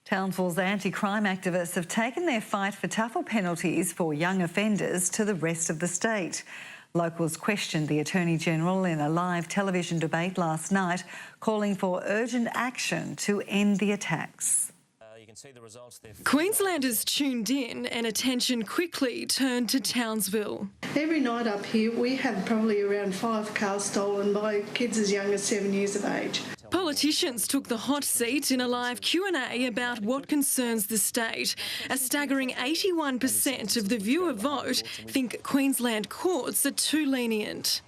Townsville's anti-crime activists have taken their fight for tougher penalties for young offenders to the rest of the state. Locals questioned the Attorney-General in a live television debate last night, calling for urgent action to end the attacks. Queenslanders tuned in and attention quickly turned to Townsville. Every night up here we have probably around 5 cars stolen by kids as young as 7 years of age. Politicians took the hot seat in a live Q&A about what concerns the state. A staggering 81% of the viewer vote think Queensland courts are too lenient.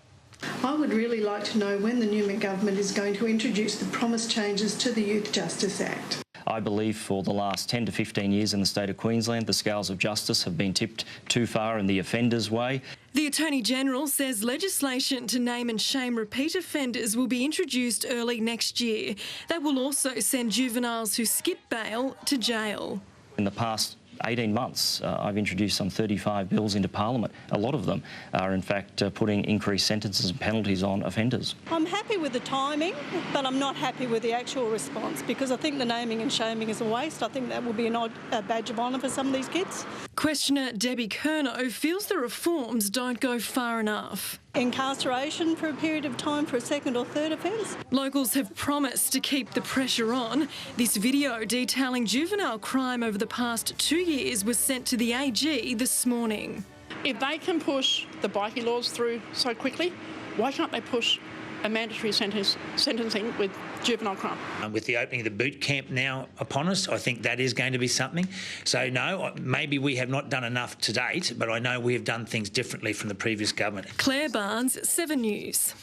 I would really like to know when the Newman government is going to introduce the promised changes to the Youth Justice Act. I believe for the last 10 to 15 years in the state of Queensland, the scales of justice have been tipped too far in the offender's way. The Attorney-General says legislation to name and shame repeat offenders will be introduced early next year. That will also send juveniles who skip bail to jail. In the past 18 months, I've introduced some 35 bills into Parliament. A lot of them are, in fact, putting increased sentences and penalties on offenders. I'm happy with the timing, but I'm not happy with the actual response because I think the naming and shaming is a waste. I think that will be a badge of honour for some of these kids. Questioner Debbie Curnow feels the reforms don't go far enough. Incarceration for a period of time for a second or third offence. Locals have promised to keep the pressure on. This video detailing juvenile crime over the past 2 years was sent to the AG this morning. If they can push the bikie laws through so quickly, why can't they push a mandatory sentencing with juvenile crime? With the opening of the boot camp now upon us, I think that is going to be something. So no, maybe we have not done enough to date, but I know we have done things differently from the previous government. Claire Barnes, 7 News.